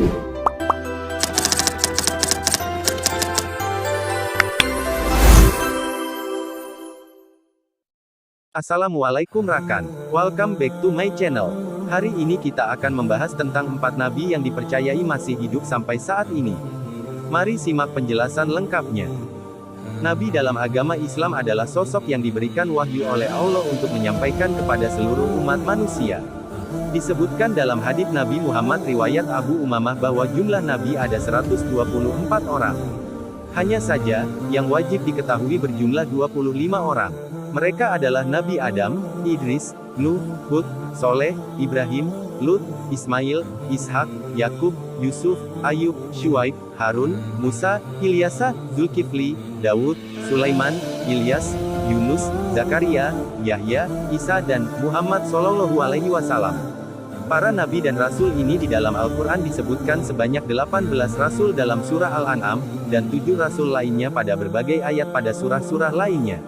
Assalamualaikum rakan, welcome back to my channel. Hari ini kita akan membahas tentang 4 nabi yang dipercayai masih hidup sampai saat ini. Mari simak penjelasan lengkapnya. Nabi dalam agama Islam adalah sosok yang diberikan wahyu oleh Allah untuk menyampaikan kepada seluruh umat manusia. Disebutkan dalam hadits Nabi Muhammad riwayat Abu Umamah bahwa jumlah nabi ada 124 orang. Hanya saja, yang wajib diketahui berjumlah 25 orang. Mereka adalah Nabi Adam, Idris, Nuh, Hud, Soleh, Ibrahim, Lut, Ismail, Ishak, Yakub, Yusuf, Ayub, Syuaib, Harun, Musa, Ilyasa, Zulkifli, Daud, Sulaiman, Ilyas, Yunus, Zakaria, Yahya, Isa dan Muhammad SAW. Para nabi dan rasul ini di dalam Al-Quran disebutkan sebanyak 18 rasul dalam surah Al-An'am, dan 7 rasul lainnya pada berbagai ayat pada surah-surah lainnya.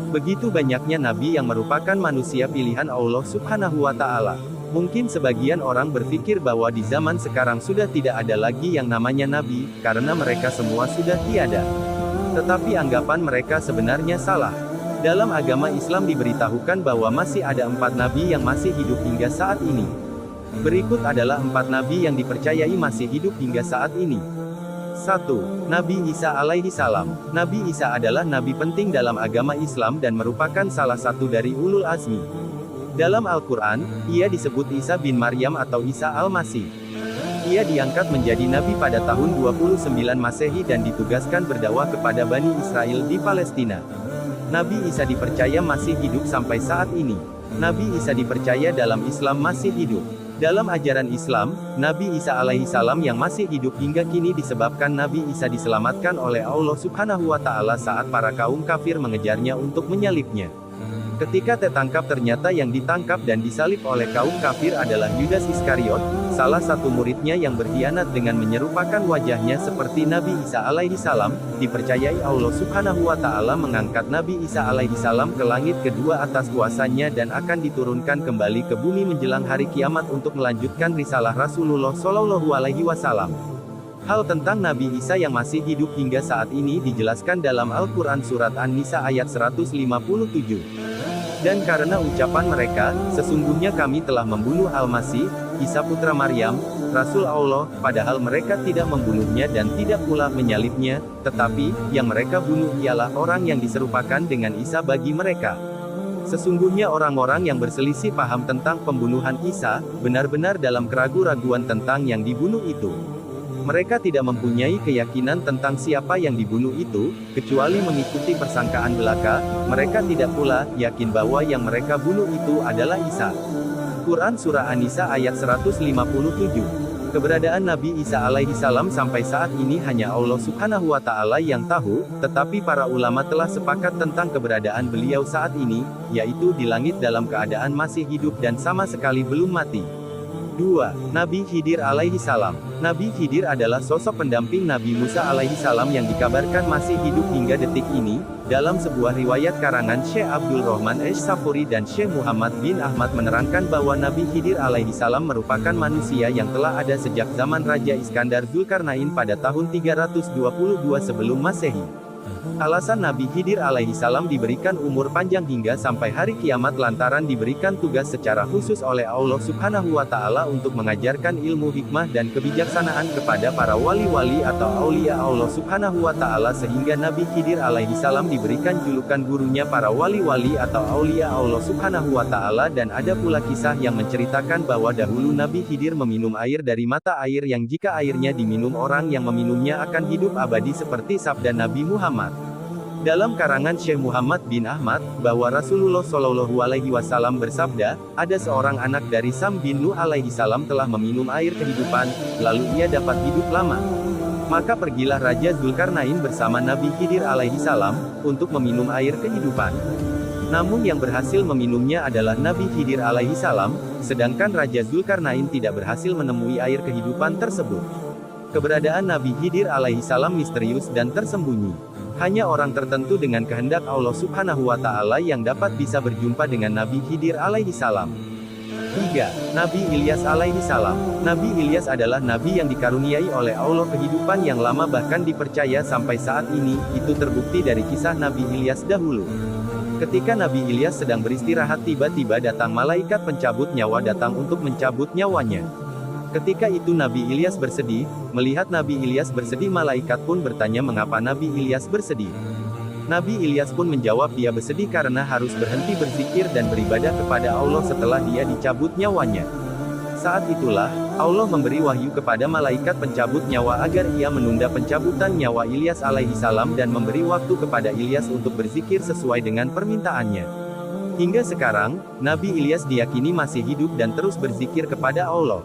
Begitu banyaknya nabi yang merupakan manusia pilihan Allah Subhanahu wa Ta'ala. Mungkin sebagian orang berpikir bahwa di zaman sekarang sudah tidak ada lagi yang namanya nabi, karena mereka semua sudah tiada. Tetapi anggapan mereka sebenarnya salah. Dalam agama Islam diberitahukan bahwa masih ada 4 nabi yang masih hidup hingga saat ini. Berikut adalah 4 nabi yang dipercayai masih hidup hingga saat ini. 1. Nabi Isa alaihi salam. Nabi Isa adalah nabi penting dalam agama Islam dan merupakan salah satu dari ulul azmi. Dalam Al-Quran, ia disebut Isa bin Maryam atau Isa al-Masih. Ia diangkat menjadi nabi pada tahun 29 Masehi dan ditugaskan berdakwah kepada Bani Israel di Palestina. Nabi Isa dipercaya masih hidup sampai saat ini. Nabi Isa dipercaya dalam Islam masih hidup. Dalam ajaran Islam, Nabi Isa alaihi salam yang masih hidup hingga kini disebabkan Nabi Isa diselamatkan oleh Allah Subhanahu wa Ta'ala saat para kaum kafir mengejarnya untuk menyalibnya. Ketika tertangkap ternyata yang ditangkap dan disalib oleh kaum kafir adalah Yudas Iskariot, salah satu muridnya yang berkhianat dengan menyerupakan wajahnya seperti Nabi Isa alaihi salam. Dipercayai Allah Subhanahu wa Ta'ala mengangkat Nabi Isa alaihi salam ke langit kedua atas kuasanya dan akan diturunkan kembali ke bumi menjelang hari kiamat untuk melanjutkan risalah Rasulullah Shallallahu alaihi wasallam. Hal tentang Nabi Isa yang masih hidup hingga saat ini dijelaskan dalam Al-Quran Surat An-Nisa ayat 157. Dan karena ucapan mereka, sesungguhnya kami telah membunuh Al-Masih, Isa putra Maryam, Rasul Allah, padahal mereka tidak membunuhnya dan tidak pula menyalibnya, tetapi, yang mereka bunuh ialah orang yang diserupakan dengan Isa bagi mereka. Sesungguhnya orang-orang yang berselisih paham tentang pembunuhan Isa, benar-benar dalam keraguan-raguan tentang yang dibunuh itu. Mereka tidak mempunyai keyakinan tentang siapa yang dibunuh itu, kecuali mengikuti persangkaan belaka. Mereka tidak pula yakin bahwa yang mereka bunuh itu adalah Isa. Quran Surah An-Nisa ayat 157. Keberadaan Nabi Isa alaihi salam sampai saat ini hanya Allah Subhanahu wa Ta'ala yang tahu, tetapi para ulama telah sepakat tentang keberadaan beliau saat ini, yaitu di langit dalam keadaan masih hidup dan sama sekali belum mati. 2. Nabi Khidir alaihi salam. Nabi Khidir adalah sosok pendamping Nabi Musa alaihi salam yang dikabarkan masih hidup hingga detik ini. Dalam sebuah riwayat karangan Syekh Abdul Rahman Ash-Safuri dan Syekh Muhammad bin Ahmad menerangkan bahwa Nabi Khidir alaihi salam merupakan manusia yang telah ada sejak zaman Raja Iskandar Zulkarnain pada tahun 322 sebelum Masehi. Alasan Nabi Khidir alaihi salam diberikan umur panjang hingga sampai hari kiamat lantaran diberikan tugas secara khusus oleh Allah Subhanahu wa Ta'ala untuk mengajarkan ilmu hikmah dan kebijaksanaan kepada para wali-wali atau aulia Allah Subhanahu wa Ta'ala sehingga Nabi Khidir alaihi salam diberikan julukan gurunya para wali-wali atau aulia Allah Subhanahu wa Ta'ala. Dan ada pula kisah yang menceritakan bahwa dahulu Nabi Khidir meminum air dari mata air yang jika airnya diminum orang yang meminumnya akan hidup abadi seperti sabda Nabi Muhammad. Dalam karangan Syekh Muhammad bin Ahmad, bahwa Rasulullah Shallallahu alaihi wasallam bersabda, ada seorang anak dari Sam bin Nuh alaihi salam telah meminum air kehidupan, lalu ia dapat hidup lama. Maka pergilah Raja Zulkarnain bersama Nabi Khidir alaihi salam, untuk meminum air kehidupan. Namun yang berhasil meminumnya adalah Nabi Khidir alaihi salam, sedangkan Raja Zulkarnain tidak berhasil menemui air kehidupan tersebut. Keberadaan Nabi Khidir alaihi salam misterius dan tersembunyi. Hanya orang tertentu dengan kehendak Allah Subhanahu wa Ta'ala yang dapat bisa berjumpa dengan Nabi Khidir alaihi salam. 3. Nabi Ilyas alaihi salam. Nabi Ilyas adalah nabi yang dikaruniai oleh Allah kehidupan yang lama bahkan dipercaya sampai saat ini, itu terbukti dari kisah Nabi Ilyas dahulu. Ketika Nabi Ilyas sedang beristirahat tiba-tiba datang malaikat pencabut nyawa datang untuk mencabut nyawanya. Ketika itu Nabi Ilyas bersedih, melihat Nabi Ilyas bersedih malaikat pun bertanya mengapa Nabi Ilyas bersedih. Nabi Ilyas pun menjawab dia bersedih karena harus berhenti berzikir dan beribadah kepada Allah setelah dia dicabut nyawanya. Saat itulah, Allah memberi wahyu kepada malaikat pencabut nyawa agar ia menunda pencabutan nyawa Ilyas alaihi salam dan memberi waktu kepada Ilyas untuk berzikir sesuai dengan permintaannya. Hingga sekarang, Nabi Ilyas diyakini masih hidup dan terus berzikir kepada Allah.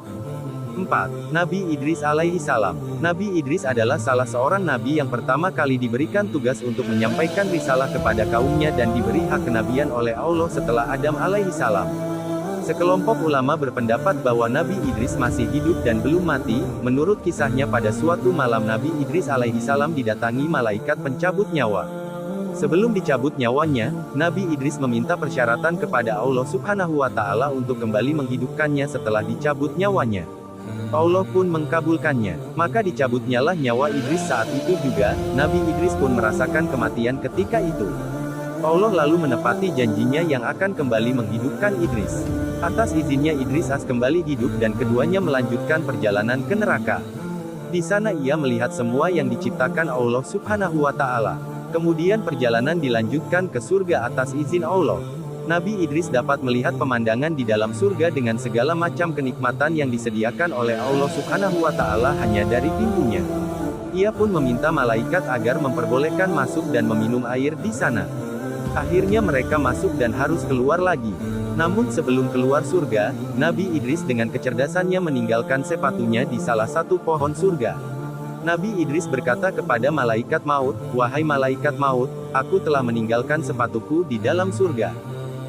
4. Nabi Idris alaihi salam. Nabi Idris adalah salah seorang nabi yang pertama kali diberikan tugas untuk menyampaikan risalah kepada kaumnya dan diberi hak kenabian oleh Allah setelah Adam alaihi salam. Sekelompok ulama berpendapat bahwa Nabi Idris masih hidup dan belum mati. Menurut kisahnya pada suatu malam Nabi Idris alaihi salam didatangi malaikat pencabut nyawa. Sebelum dicabut nyawanya, Nabi Idris meminta persyaratan kepada Allah Subhanahu wa Ta'ala untuk kembali menghidupkannya setelah dicabut nyawanya. Allah pun mengkabulkannya. Maka dicabutnyalah nyawa Idris saat itu juga. Nabi Idris pun merasakan kematian ketika itu. Allah lalu menepati janjinya yang akan kembali menghidupkan Idris. Atas izinnya Idris kembali hidup dan keduanya melanjutkan perjalanan ke neraka. Di sana ia melihat semua yang diciptakan Allah Subhanahu wa Ta'ala. Kemudian perjalanan dilanjutkan ke surga atas izin Allah. Nabi Idris dapat melihat pemandangan di dalam surga dengan segala macam kenikmatan yang disediakan oleh Allah Subhanahu wa Ta'ala hanya dari pintunya. Ia pun meminta malaikat agar memperbolehkan masuk dan meminum air di sana. Akhirnya mereka masuk dan harus keluar lagi. Namun sebelum keluar surga, Nabi Idris dengan kecerdasannya meninggalkan sepatunya di salah satu pohon surga. Nabi Idris berkata kepada malaikat maut, "Wahai malaikat maut, aku telah meninggalkan sepatuku di dalam surga."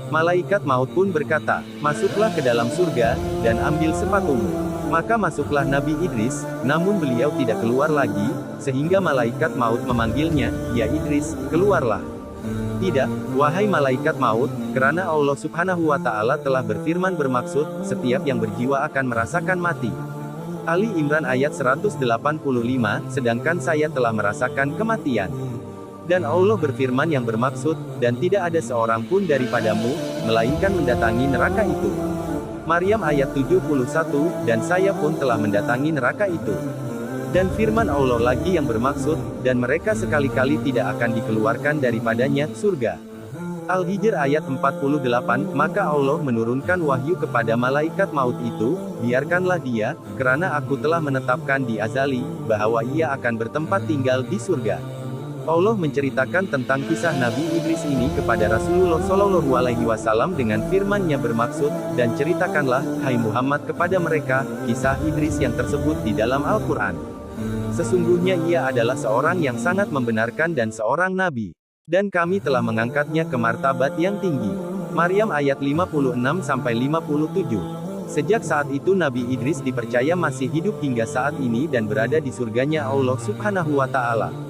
Malaikat maut pun berkata, "Masuklah ke dalam surga, dan ambil sepatumu." Maka masuklah Nabi Idris, namun beliau tidak keluar lagi, sehingga malaikat maut memanggilnya, "Ya Idris, keluarlah." "Tidak, wahai malaikat maut, karena Allah Subhanahu wa Ta'ala telah berfirman bermaksud, setiap yang berjiwa akan merasakan mati." Ali Imran ayat 185, sedangkan saya telah merasakan kematian. Dan Allah berfirman yang bermaksud, dan tidak ada seorang pun daripadamu, melainkan mendatangi neraka itu. Maryam ayat 71, dan saya pun telah mendatangi neraka itu. Dan firman Allah lagi yang bermaksud, dan mereka sekali-kali tidak akan dikeluarkan daripadanya, surga. Al-Hijr ayat 48, maka Allah menurunkan wahyu kepada malaikat maut itu, "Biarkanlah dia, karena aku telah menetapkan di azali, bahwa ia akan bertempat tinggal di surga." Allah menceritakan tentang kisah Nabi Idris ini kepada Rasulullah Shallallahu Alaihi Wasallam dengan firman-Nya bermaksud, "Dan ceritakanlah, hai Muhammad kepada mereka, kisah Idris yang tersebut di dalam Al-Quran. Sesungguhnya ia adalah seorang yang sangat membenarkan dan seorang nabi. Dan kami telah mengangkatnya ke martabat yang tinggi." Maryam ayat 56-57. Sejak saat itu Nabi Idris dipercaya masih hidup hingga saat ini dan berada di surganya Allah Subhanahu wa Ta'ala.